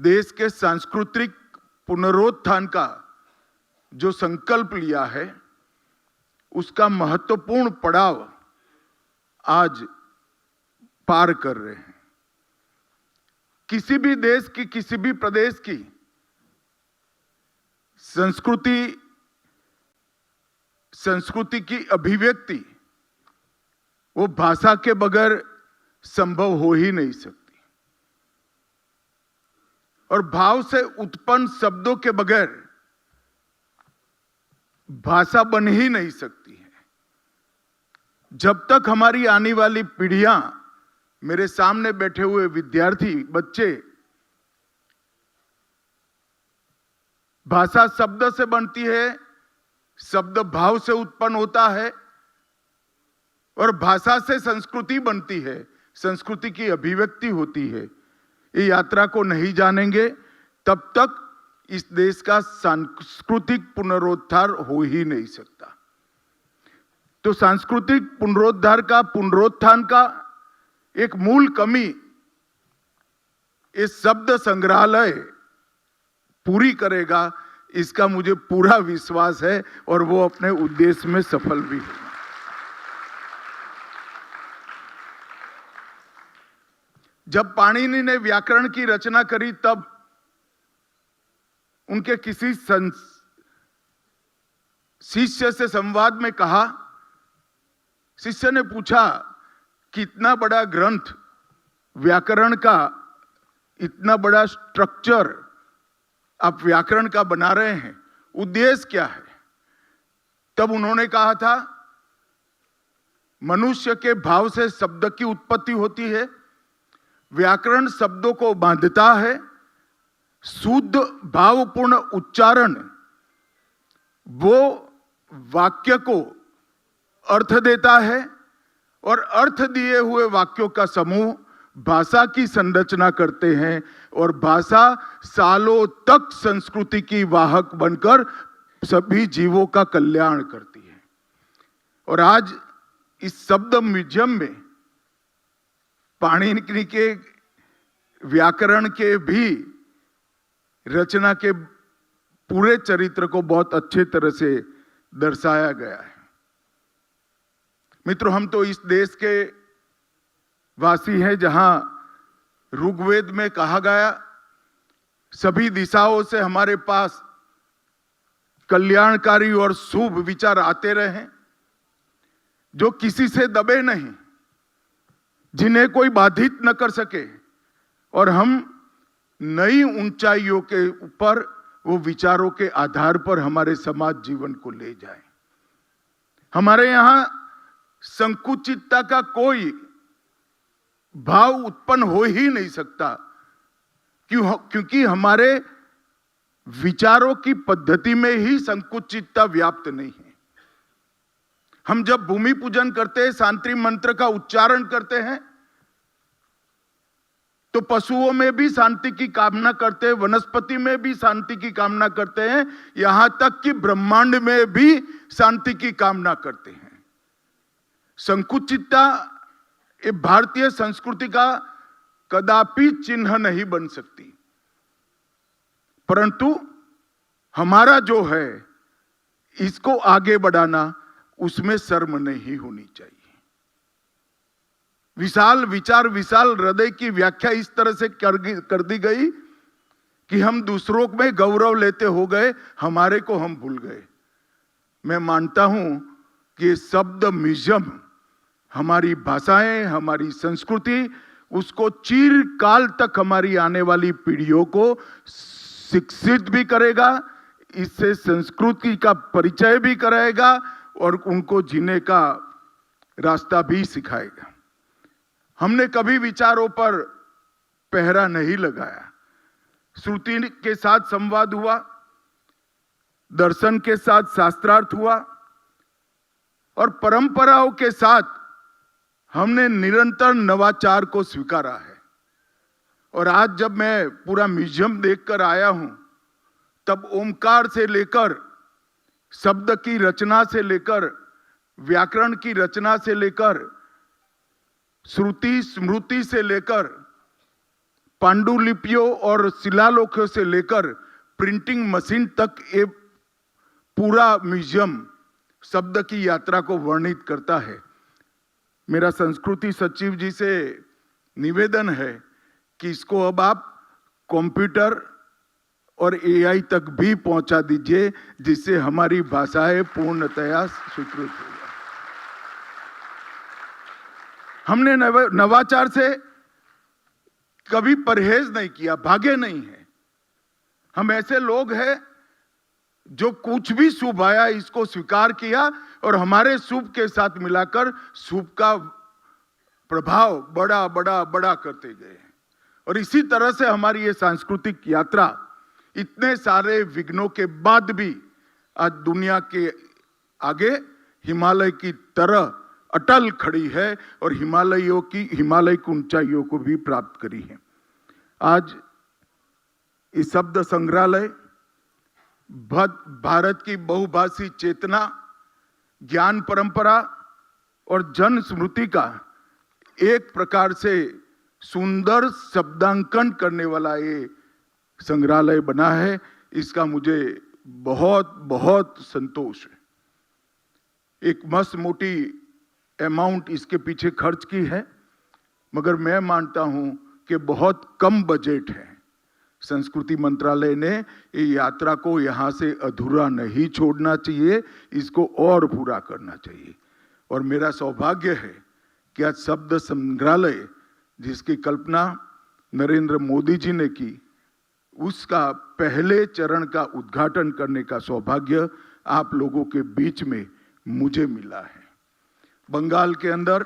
देश के सांस्कृतिक पुनरुत्थान का जो संकल्प लिया है, उसका महत्वपूर्ण पड़ाव आज पार कर रहे हैं। किसी भी देश की, किसी भी प्रदेश की संस्कृति की अभिव्यक्ति वो भाषा के बगैर संभव हो ही नहीं सकती, और भाव से उत्पन्न शब्दों के बगैर भाषा बन ही नहीं सकती है। जब तक हमारी आने वाली पीढ़ियां, मेरे सामने बैठे हुए विद्यार्थी बच्चे, भाषा शब्द से बनती है, शब्द भाव से उत्पन्न होता है, और भाषा से संस्कृति बनती है, संस्कृति की अभिव्यक्ति होती है। ये यात्रा को नहीं जानेंगे तब तक इस देश का सांस्कृतिक पुनरुद्धार हो ही नहीं सकता। तो सांस्कृतिक पुनरुत्थान का एक मूल कमी इस शब्द संग्रहालय पूरी करेगा, इसका मुझे पूरा विश्वास है, और वो अपने उद्देश्य में सफल भी होगा। जब पाणिनि ने व्याकरण की रचना करी, तब उनके किसी शिष्य से संवाद में कहा, शिष्य ने पूछा कि इतना बड़ा ग्रंथ व्याकरण का, इतना बड़ा स्ट्रक्चर आप व्याकरण का बना रहे हैं, उद्देश्य क्या है? तब उन्होंने कहा था, मनुष्य के भाव से शब्द की उत्पत्ति होती है, व्याकरण शब्दों को बांधता है, शुद्ध भावपूर्ण उच्चारण वो वाक्य को अर्थ देता है, और अर्थ दिए हुए वाक्यों का समूह भाषा की संरचना करते हैं, और भाषा सालों तक संस्कृति की वाहक बनकर सभी जीवों का कल्याण करती है। और आज इस शब्द म्यूजियम में पाणिनि के व्याकरण के भी रचना के पूरे चरित्र को बहुत अच्छे तरह से दर्शाया गया है। मित्रों, हम तो इस देश के वासी हैं जहां ऋग्वेद में कहा गया, सभी दिशाओं से हमारे पास कल्याणकारी और शुभ विचार आते रहे, जो किसी से दबे नहीं, जिन्हें कोई बाधित न कर सके, और हम नई ऊंचाइयों के ऊपर वो विचारों के आधार पर हमारे समाज जीवन को ले जाए। हमारे यहां संकुचितता का कोई भाव उत्पन्न हो ही नहीं सकता, क्योंकि हमारे विचारों की पद्धति में ही संकुचितता व्याप्त नहीं है। हम जब भूमि पूजन करते हैं, शांति मंत्र का उच्चारण करते हैं, तो पशुओं में भी शांति की कामना करते हैं, वनस्पति में भी शांति की कामना करते हैं, यहां तक कि ब्रह्मांड में भी शांति की कामना करते हैं। संकुचितता ये भारतीय संस्कृति का कदापि चिन्ह नहीं बन सकती, परंतु हमारा जो है इसको आगे बढ़ाना, उसमें शर्म नहीं होनी चाहिए। विशाल विचार, विशाल हृदय की व्याख्या इस तरह से कर दी गई कि हम दूसरों में गौरव लेते हो गए, हमारे को हम भूल गए। मैं मानता हूं कि शब्द म्यूजियम हमारी भाषाएं, हमारी संस्कृति, उसको चिरकाल तक हमारी आने वाली पीढ़ियों को शिक्षित भी करेगा, इससे संस्कृति का परिचय भी कराएगा, और उनको जीने का रास्ता भी सिखाएगा। हमने कभी विचारों पर पहरा नहीं लगाया। श्रुति के साथ संवाद हुआ, दर्शन के साथ शास्त्रार्थ हुआ, और परंपराओं के साथ हमने निरंतर नवाचार को स्वीकारा है। और आज जब मैं पूरा म्यूजियम देखकर आया हूं, तब ओमकार से लेकर, शब्द की रचना से लेकर, व्याकरण की रचना से लेकर, श्रुति स्मृति से लेकर पांडुलिपियों और शिलालेखों से लेकर प्रिंटिंग मशीन तक ये पूरा म्यूजियम शब्द की यात्रा को वर्णित करता है। मेरा संस्कृति सचिव जी से निवेदन है कि इसको अब आप कंप्यूटर और एआई तक भी पहुंचा दीजिए, जिससे हमारी भाषाएं पूर्णतया स्वीकृत हो जाए। हमने नवाचार से कभी परहेज नहीं किया, भागे नहीं है। हम ऐसे लोग हैं जो कुछ भी शुभ आया इसको स्वीकार किया और हमारे शुभ के साथ मिलाकर शुभ का प्रभाव बड़ा बड़ा बड़ा करते गए। और इसी तरह से हमारी ये सांस्कृतिक यात्रा इतने सारे विघ्नों के बाद भी आज दुनिया के आगे हिमालय की तरह अटल खड़ी है और हिमालय की ऊंचाइयों को भी प्राप्त करी है। आज इस शब्द संग्रहालय भारत की बहुभाषी चेतना, ज्ञान परंपरा और जन स्मृति का एक प्रकार से सुंदर शब्दांकन करने वाला ये संग्रहालय बना है। इसका मुझे बहुत बहुत संतोष है। एक मस्त मोटी अमाउंट इसके पीछे खर्च की है, मगर मैं मानता हूं कि बहुत कम बजट है। संस्कृति मंत्रालय ने ये यात्रा को यहां से अधूरा नहीं छोड़ना चाहिए, इसको और पूरा करना चाहिए। और मेरा सौभाग्य है कि आज शब्द संग्रहालय जिसकी कल्पना नरेंद्र मोदी जी ने की, उसका पहले चरण का उद्घाटन करने का सौभाग्य आप लोगों के बीच में मुझे मिला है। बंगाल के अंदर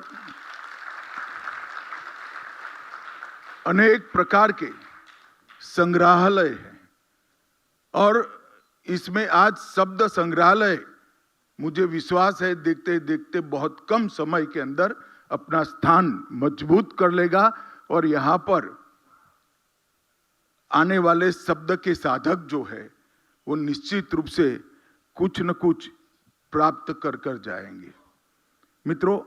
अनेक प्रकार के संग्रहालय हैं और इसमें आज शब्द संग्रहालय, मुझे विश्वास है देखते देखते बहुत कम समय के अंदर अपना स्थान मजबूत कर लेगा और यहां पर आने वाले शब्द के साधक जो है वो निश्चित रूप से कुछ न कुछ प्राप्त कर कर जाएंगे। मित्रों,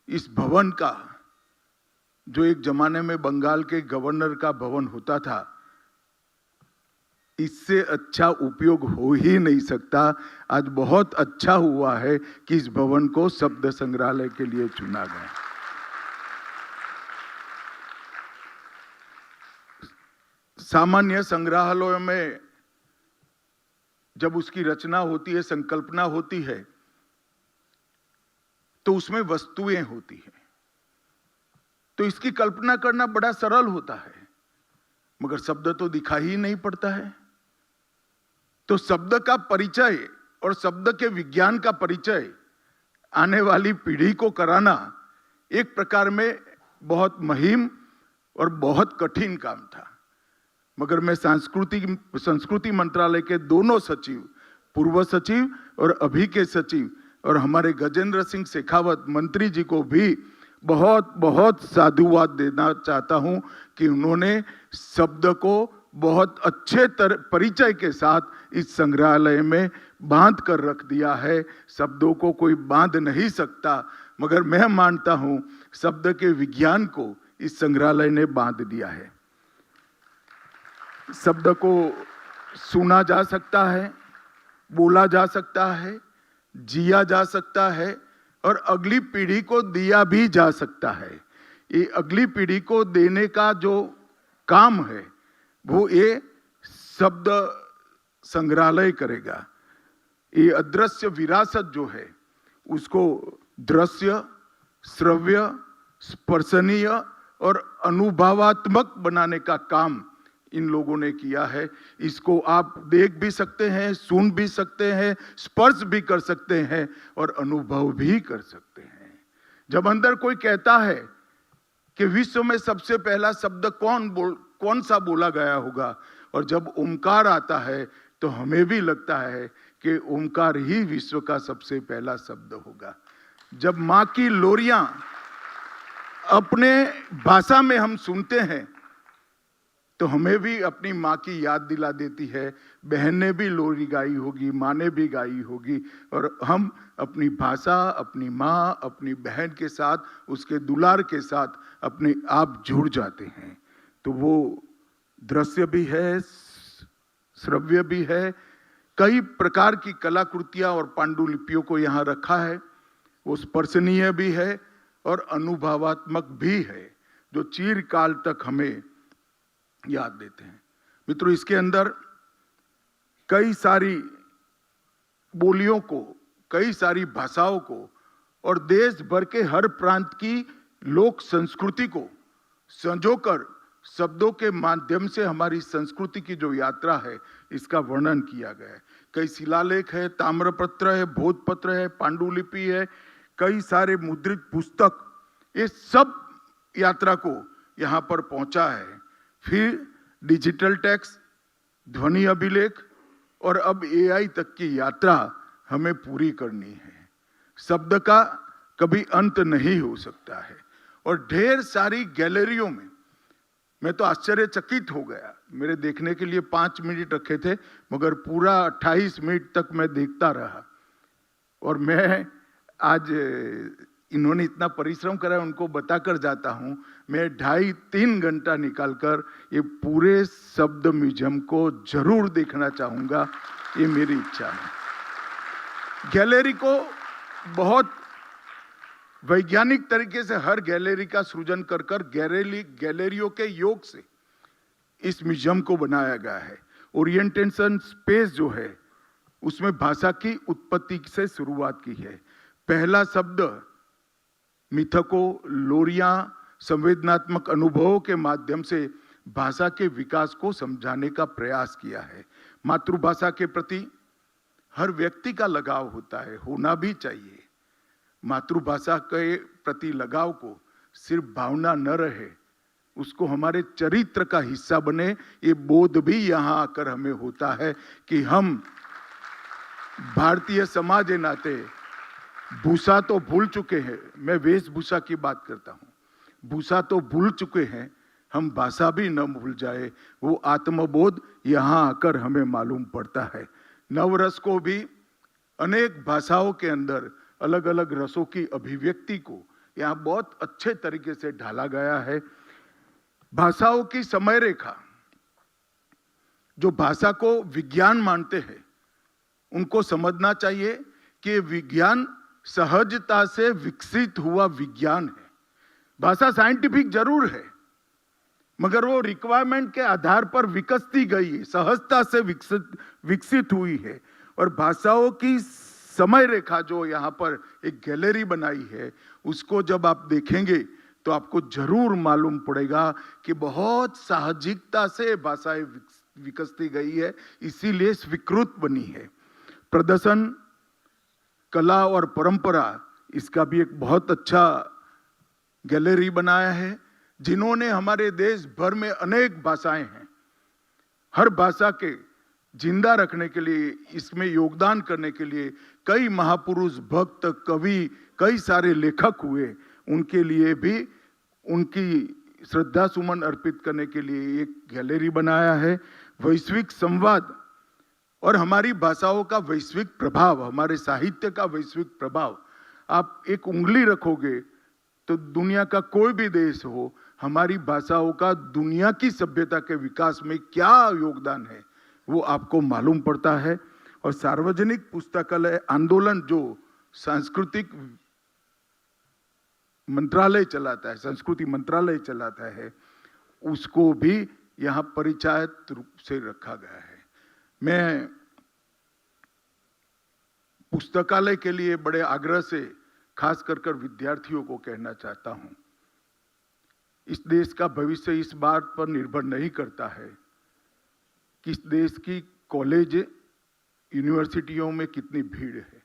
इस भवन का जो एक जमाने में बंगाल के गवर्नर का भवन होता था, इससे अच्छा उपयोग हो ही नहीं सकता। आज बहुत अच्छा हुआ है कि इस भवन को शब्द संग्रहालय के लिए चुना गया। सामान्य संग्रहालयों में जब उसकी रचना होती है, संकल्पना होती है, तो उसमें वस्तुएं होती हैं, तो इसकी कल्पना करना बड़ा सरल होता है, मगर शब्द तो दिखाई ही नहीं पड़ता है। तो शब्द का परिचय और शब्द के विज्ञान का परिचय आने वाली पीढ़ी को कराना एक प्रकार में बहुत मुहिम और बहुत कठिन काम था। मगर मैं संस्कृति मंत्रालय के दोनों सचिव, पूर्व सचिव और अभी के सचिव और हमारे गजेंद्र सिंह शेखावत मंत्री जी को भी बहुत बहुत साधुवाद देना चाहता हूं कि उन्होंने शब्द को बहुत अच्छे परिचय के साथ इस संग्रहालय में बांध कर रख दिया है। शब्दों को कोई बांध नहीं सकता, मगर मैं मानता हूं शब्द के विज्ञान को इस संग्रहालय ने बांध दिया है। शब्द को सुना जा सकता है, बोला जा सकता है, जिया जा सकता है और अगली पीढ़ी को दिया भी जा सकता है। ये अगली पीढ़ी को देने का जो काम है वो ये शब्द संग्रहालय करेगा। ये अदृश्य विरासत जो है उसको दृश्य, श्रव्य, स्पर्शनीय और अनुभवात्मक बनाने का काम इन लोगों ने किया है। इसको आप देख भी सकते हैं, सुन भी सकते हैं, स्पर्श भी कर सकते हैं और अनुभव भी कर सकते हैं। जब अंदर कोई कहता है कि विश्व में सबसे पहला शब्द कौन सा बोला गया होगा, और जब ओमकार आता है तो हमें भी लगता है कि ओमकार ही विश्व का सबसे पहला शब्द होगा। जब माँ की लोरियां अपने भाषा में हम सुनते हैं तो हमें भी अपनी माँ की याद दिला देती है। बहन ने भी लोरी गाई होगी, माँ ने भी गाई होगी, और हम अपनी भाषा, अपनी माँ, अपनी बहन के साथ, उसके दुलार के साथ अपने आप जुड़ जाते हैं। तो वो दृश्य भी है, श्रव्य भी है, कई प्रकार की कलाकृतियां और पांडुलिपियों को यहाँ रखा है। वो स्पर्शनीय भी है और अनुभवात्मक भी है, जो चिरकाल तक हमें याद देते हैं। मित्रों, इसके अंदर कई सारी बोलियों को, कई सारी भाषाओं को और देश भर के हर प्रांत की लोक संस्कृति को संजोकर शब्दों के माध्यम से हमारी संस्कृति की जो यात्रा है, इसका वर्णन किया गया है। कई शिलालेख है, ताम्रपत्र है, भोजपत्र है, पांडुलिपि है, कई सारे मुद्रित पुस्तक, ये सब यात्रा को यहाँ पर पहुंचा है। फिर डिजिटल टेक्स्ट, ध्वनि अभिलेख और अब एआई तक की यात्रा हमें पूरी करनी है। शब्द का कभी अंत नहीं हो सकता है और ढेर सारी गैलरियों में मैं तो आश्चर्यचकित हो गया। मेरे देखने के लिए 5 मिनट रखे थे, मगर पूरा 28 मिनट तक मैं देखता रहा। और मैं आज इन्होंने इतना परिश्रम करा है, उनको बताकर जाता हूं। मैं 2.5-3 घंटा निकालकर ये पूरे शब्द म्यूजियम को जरूर देखना चाहूंगा, ये मेरी इच्छा है। गैलरी को बहुत वैज्ञानिक तरीके से हर गैलरी का सृजन कर गैलरियों के योग से इस म्यूजियम को बनाया गया है। ओरिएंटेशन स्पेस जो है, उसमें भाषा की उत्पत्ति से शुरुआत की है। पहला शब्द मिथकों, लोरियां, संवेदनात्मक अनुभवों के माध्यम से भाषा के विकास को समझाने का प्रयास किया है। मातृभाषा के प्रति हर व्यक्ति का लगाव होता है, होना भी चाहिए। मातृभाषा के प्रति लगाव को सिर्फ भावना न रहे, उसको हमारे चरित्र का हिस्सा बने, ये बोध भी यहाँ आकर हमें होता है कि हम भारतीय समाज के नाते भूषा तो भूल चुके हैं। मैं वेशभूषा की बात करता हूँ। भूषा तो भूल चुके हैं, हम भाषा भी न भूल जाए, वो आत्मबोध यहाँ आकर हमें मालूम पड़ता है। नवरस को भी अनेक भाषाओं के अंदर अलग अलग रसों की अभिव्यक्ति को यहाँ बहुत अच्छे तरीके से ढाला गया है। भाषाओं की समय रेखा, जो भाषा को विज्ञान मानते हैं, उनको समझना चाहिए कि विज्ञान सहजता से विकसित हुआ विज्ञान है। भाषा साइंटिफिक जरूर है, मगर वो रिक्वायरमेंट के आधार पर विकसती गई है, सहजता से विकसित हुई है। और भाषाओं की समय रेखा जो यहाँ पर एक गैलरी बनाई है, उसको जब आप देखेंगे तो आपको जरूर मालूम पड़ेगा कि बहुत साहजिकता से भाषाएं विकसती गई है, इसीलिए स्वीकृत बनी है। प्रदर्शन, कला और परंपरा, इसका भी एक बहुत अच्छा गैलरी बनाया है, जिन्होंने हमारे देश भर में अनेक भाषाएं हैं, हर भाषा के जिंदा रखने के लिए, इसमें योगदान करने के लिए कई महापुरुष, भक्त, कवि, कई सारे लेखक हुए। उनके लिए भी उनकी श्रद्धा सुमन अर्पित करने के लिए एक गैलरी बनाया है। वैश्विक संवाद और हमारी भाषाओं का वैश्विक प्रभाव, हमारे साहित्य का वैश्विक प्रभाव, आप एक उंगली रखोगे तो दुनिया का कोई भी देश हो, हमारी भाषाओं का दुनिया की सभ्यता के विकास में क्या योगदान है वो आपको मालूम पड़ता है। और सार्वजनिक पुस्तकालय आंदोलन जो सांस्कृतिक मंत्रालय चलाता है, संस्कृति मंत्रालय चलाता है, उसको भी यहाँ परिचायक रूप से रखा गया है। मैं पुस्तकालय के लिए बड़े आग्रह से खास कर विद्यार्थियों को कहना चाहता हूं, इस देश का भविष्य इस बात पर निर्भर नहीं करता है कि इस देश की कॉलेज, यूनिवर्सिटियों में कितनी भीड़ है।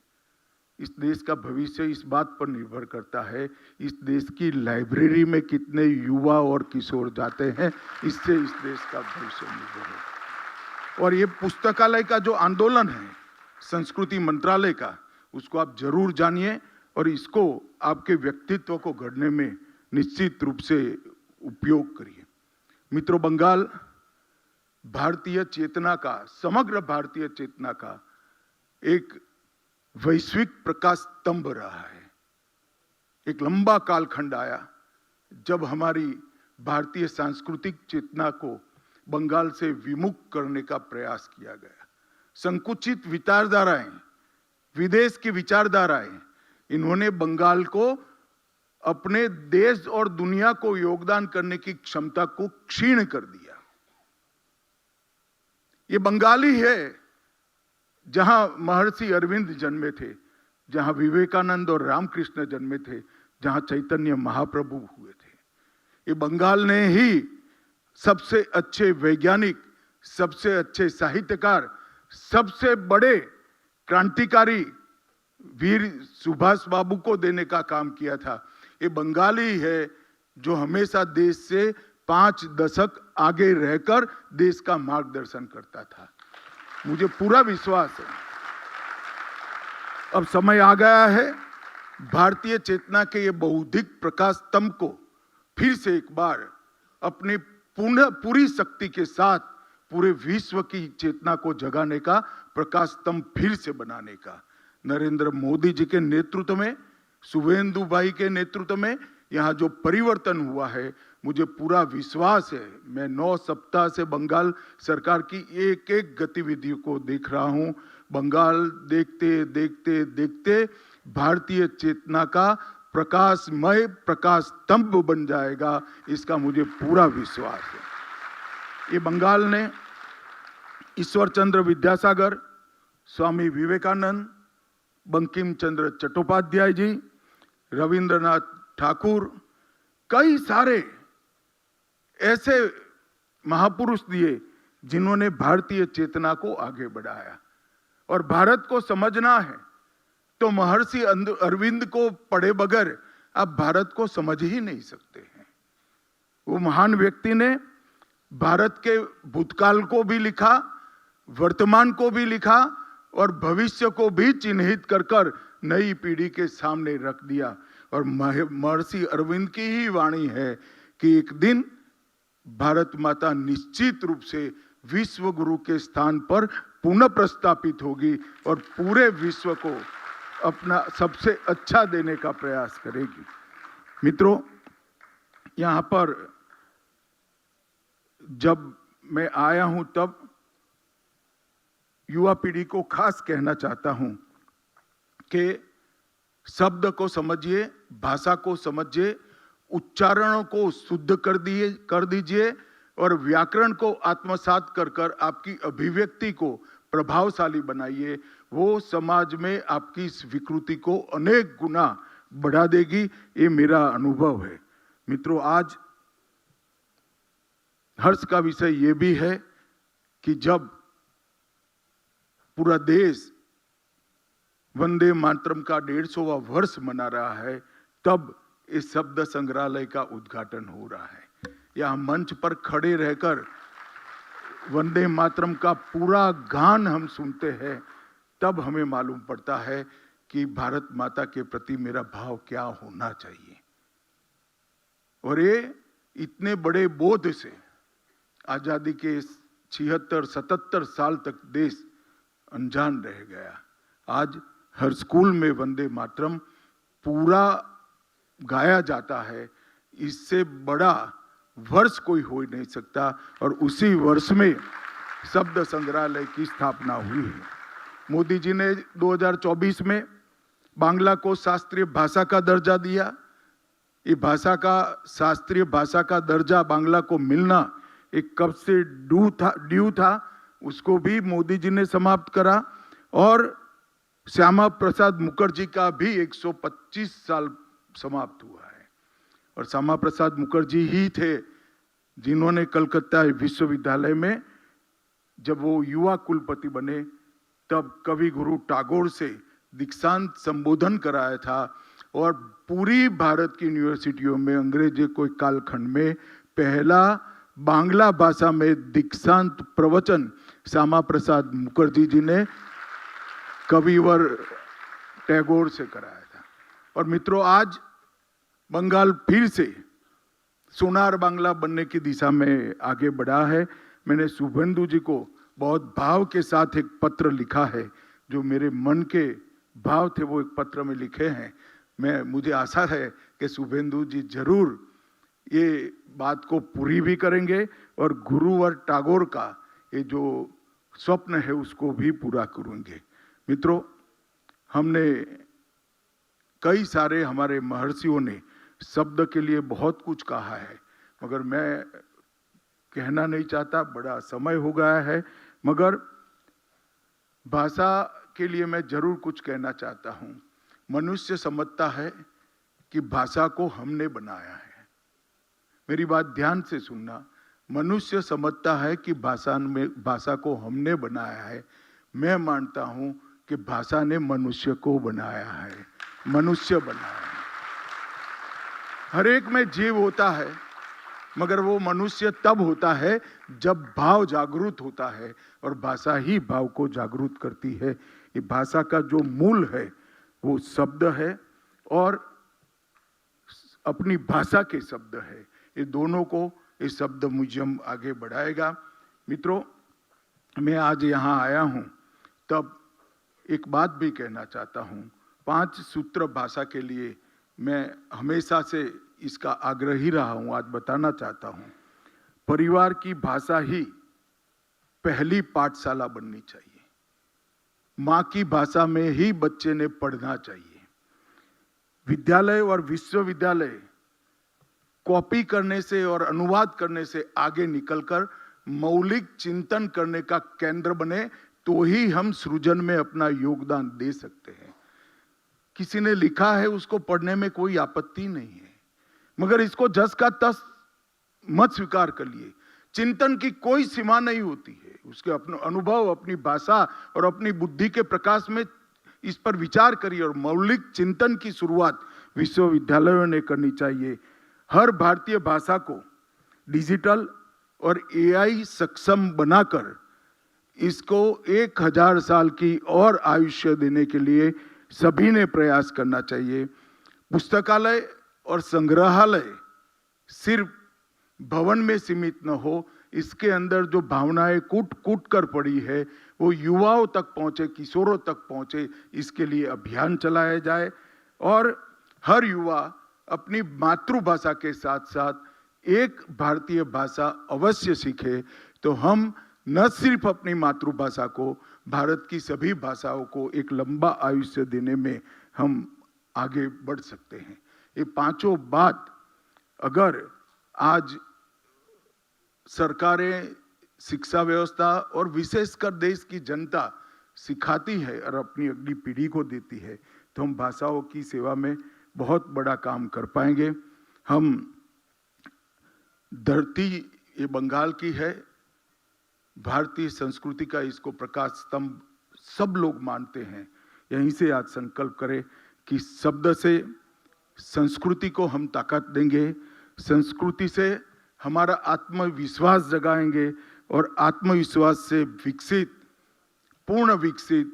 इस देश का भविष्य इस बात पर निर्भर करता है इस देश की लाइब्रेरी में कितने युवा और किशोर जाते हैं, इससे इस देश का भविष्य निर्भर है। और ये पुस्तकालय का जो आंदोलन है संस्कृति मंत्रालय का, उसको आप जरूर जानिए और इसको आपके व्यक्तित्व को गढ़ने में निश्चित रूप से उपयोग करिए। मित्रों, बंगाल भारतीय चेतना का, समग्र भारतीय चेतना का एक वैश्विक प्रकाश स्तंभ रहा है। एक लंबा कालखंड आया जब हमारी भारतीय सांस्कृतिक चेतना को बंगाल से विमुख करने का प्रयास किया गया। संकुचित विचारधाराएं, विदेश की विचारधाराएं, इन्होंने बंगाल को अपने देश और दुनिया को योगदान करने की क्षमता को क्षीण कर दिया। ये बंगाली है जहां महर्षि अरविंद जन्मे थे, जहां विवेकानंद और रामकृष्ण जन्मे थे, जहां चैतन्य महाप्रभु हुए थे। ये बंगाल ने ही सबसे अच्छे वैज्ञानिक, सबसे अच्छे साहित्यकार, सबसे बड़े क्रांतिकारी वीर सुभाष बाबू को देने का काम किया था। ये बंगाली है जो हमेशा देश से 5 दशक आगे रहकर देश का मार्गदर्शन करता था। मुझे पूरा विश्वास है अब समय आ गया है भारतीय चेतना के ये बौद्धिक प्रकाश स्तंभ को फिर से एक बार अपने पूरी शक्ति के साथ पूरे विश्व की चेतना को जगाने का प्रकाश स्तंभ फिर से बनाने का। नरेंद्र मोदी जी के नेतृत्व में, शुभेंदु भाई के नेतृत्व में यहाँ जो परिवर्तन हुआ है, मुझे पूरा विश्वास है। मैं 9 सप्ताह से बंगाल सरकार की एक एक गतिविधि को देख रहा हूं। बंगाल देखते देखते देखते भारतीय चेतना का प्रकाशमय प्रकाश स्तंभ बन जाएगा, इसका मुझे पूरा विश्वास है। ये बंगाल ने ईश्वर चंद्र विद्यासागर, स्वामी विवेकानंद, बंकिम चंद्र चट्टोपाध्याय जी, रविंद्रनाथ ठाकुर, कई सारे ऐसे महापुरुष दिए जिन्होंने भारतीय चेतना को आगे बढ़ाया। और भारत को समझना है तो महर्षि अरविंद को पढ़े बगैर आप भारत को समझ ही नहीं सकते हैं। वो महान व्यक्ति ने भारत के भूतकाल को भी लिखा, वर्तमान को भी लिखा और भविष्य को भी चिन्हित कर नई पीढ़ी के सामने रख दिया। और महर्षि अरविंद की ही वाणी है कि एक दिन भारत माता निश्चित रूप से विश्व गुरु के स्थान पर पुनः प्रस्थापित होगी और पूरे विश्व को अपना सबसे अच्छा देने का प्रयास करेगी। मित्रों, यहाँ पर जब मैं आया हूं तब युवा पीढ़ी को खास कहना चाहता हूं कि शब्द को समझिए, भाषा को समझिए, उच्चारणों को शुद्ध कर दीजिए और व्याकरण को आत्मसात कर आपकी अभिव्यक्ति को प्रभावशाली बनाइए। वो समाज में आपकी स्वीकृति को अनेक गुना बढ़ा देगी, ये मेरा अनुभव है। मित्रों, आज हर्ष का विषय ये भी है कि जब पूरा देश वंदे मातरम का 150वां वर्ष मना रहा है, तब इस शब्द संग्रहालय का उद्घाटन हो रहा है। यहाँ मंच पर खड़े रहकर वंदे मातरम का पूरा गान हम सुनते हैं, तब हमें मालूम पड़ता है कि भारत माता के प्रति मेरा भाव क्या होना चाहिए। और ये इतने बड़े बोध से आजादी के 76-77 साल तक देश अनजान रह गया। आज हर स्कूल में वंदे मातरम पूरा गाया जाता है। इससे बड़ा वर्ष कोई हो ही नहीं सकता। और उसी वर्ष में शब्द संग्रहालय की स्थापना हुई है। मोदी जी ने 2024 में बांग्ला को शास्त्रीय भाषा का दर्जा दिया। ये भाषा का शास्त्रीय भाषा का दर्जा बांग्ला को मिलना एक कब से ड्यू था, उसको भी मोदी जी ने समाप्त करा। और श्यामा प्रसाद मुखर्जी का भी 125 साल समाप्त हुआ है। और श्यामा प्रसाद मुखर्जी ही थे जिन्होंने कलकत्ता विश्वविद्यालय में जब वो युवा कुलपति बने तब कवि गुरु टैगोर से दीक्षांत संबोधन कराया था। और पूरी भारत की यूनिवर्सिटियों में अंग्रेजी के कालखंड में पहला बांग्ला भाषा में दीक्षांत प्रवचन श्यामा प्रसाद मुखर्जी जी ने कविवर टैगोर से कराया था। और मित्रों, आज बंगाल फिर से सोनार बांग्ला बनने की दिशा में आगे बढ़ा है। मैंने शुभेंदु जी को बहुत भाव के साथ एक पत्र लिखा है, जो मेरे मन के भाव थे वो एक पत्र में लिखे हैं। मुझे आशा है कि शुभेंदु जी जरूर ये बात को पूरी भी करेंगे और गुरुवर टैगोर का ये जो स्वप्न है उसको भी पूरा करेंगे। मित्रों, हमने कई सारे हमारे महर्षियों ने शब्द के लिए बहुत कुछ कहा है, मगर मैं कहना नहीं चाहता, बड़ा समय हो गया है, मगर भाषा के लिए मैं जरूर कुछ कहना चाहता हूं। मनुष्य समझता है कि भाषा को हमने बनाया है। मेरी बात ध्यान से सुनना। मनुष्य समझता है कि भाषा को हमने बनाया है। मैं मानता हूं कि भाषा ने मनुष्य को बनाया है, मनुष्य बनाया है। हर एक में जीव होता है, मगर वो मनुष्य तब होता है जब भाव जागरूक होता है, और भाषा ही भाव को जागरूक करती है। ये भाषा का जो मूल है वो शब्द है और अपनी भाषा के शब्द है। ये दोनों को ये शब्द म्यूजियम आगे बढ़ाएगा। मित्रों, मैं आज यहाँ आया हूँ तब एक बात भी कहना चाहता हूँ। 5 सूत्र भाषा के लिए मैं हमेशा से इसका आग्रही रहा हूँ, आज बताना चाहता हूँ। परिवार की भाषा ही पहली पाठशाला बननी चाहिए। माँ की भाषा में ही बच्चे ने पढ़ना चाहिए। विद्यालय और विश्वविद्यालय कॉपी करने से और अनुवाद करने से आगे निकलकर मौलिक चिंतन करने का केंद्र बने, तो ही हम सृजन में अपना योगदान दे सकते हैं। किसी ने लिखा है उसको पढ़ने में कोई आपत्ति नहीं है, मगर इसको जस का तस मत स्वीकार कर लिए। चिंतन की कोई सीमा नहीं होती है। उसके अपने अनुभव, अपनी भाषा और अपनी बुद्धि के प्रकाश में इस पर विचार करिए, और मौलिक चिंतन की शुरुआत विश्वविद्यालयों ने करनी चाहिए। हर भारतीय भाषा को डिजिटल और एआई सक्षम बनाकर इसको 1000 साल की और आयुष्य देने के लिए सभी ने प्रयास करना चाहिए। पुस्तकालय और संग्रहालय सिर्फ भवन में सीमित न हो, इसके अंदर जो भावनाएं कूट कूट कर पड़ी है वो युवाओं तक पहुंचे, किशोरों तक पहुंचे, इसके लिए अभियान चलाया जाए। और हर युवा अपनी मातृभाषा के साथ साथ एक भारतीय भाषा अवश्य सीखे, तो हम न सिर्फ अपनी मातृभाषा को, भारत की सभी भाषाओं को एक लंबा आयुष्य देने में हम आगे बढ़ सकते हैं। ये पांचों बात अगर आज सरकारें, शिक्षा व्यवस्था और विशेषकर देश की जनता सिखाती है और अपनी अगली पीढ़ी को देती है, तो हम भाषाओं की सेवा में बहुत बड़ा काम कर पाएंगे। हम धरती ये बंगाल की है, भारतीय संस्कृति का इसको प्रकाश स्तंभ सब लोग मानते हैं। यहीं से आज संकल्प करें कि शब्द से संस्कृति को हम ताकत देंगे, संस्कृति से हमारा आत्मविश्वास जगाएंगे, और आत्मविश्वास से विकसित, पूर्ण विकसित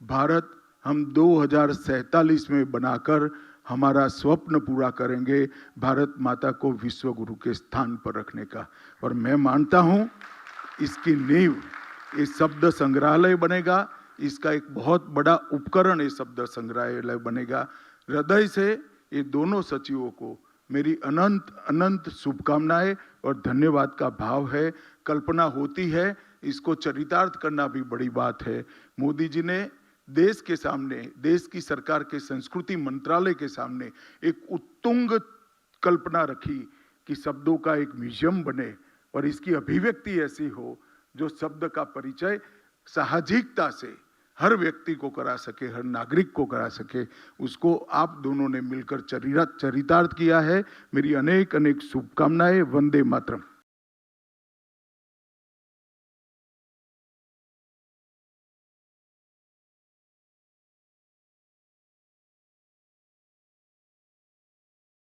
भारत हम 2047 में बनाकर हमारा स्वप्न पूरा करेंगे, भारत माता को विश्व गुरु के स्थान पर रखने का। और मैं मानता हूं इसकी नींव ये शब्द संग्रहालय बनेगा। इसका एक बहुत बड़ा उपकरण ये शब्द संग्रहालय बनेगा। हृदय से ये दोनों सचिवों को मेरी अनंत अनंत शुभकामनाएं और धन्यवाद का भाव है। कल्पना होती है, इसको चरितार्थ करना भी बड़ी बात है। मोदी जी ने देश के सामने, देश की सरकार के संस्कृति मंत्रालय के सामने एक उत्तुंग कल्पना रखी कि शब्दों का एक म्यूजियम बने, और इसकी अभिव्यक्ति ऐसी हो जो शब्द का परिचय साहजिकता से हर व्यक्ति को करा सके, हर नागरिक को करा सके। उसको आप दोनों ने मिलकर चरितार्थ किया है। मेरी अनेक अनेक शुभकामनाएं। वंदे मातरम।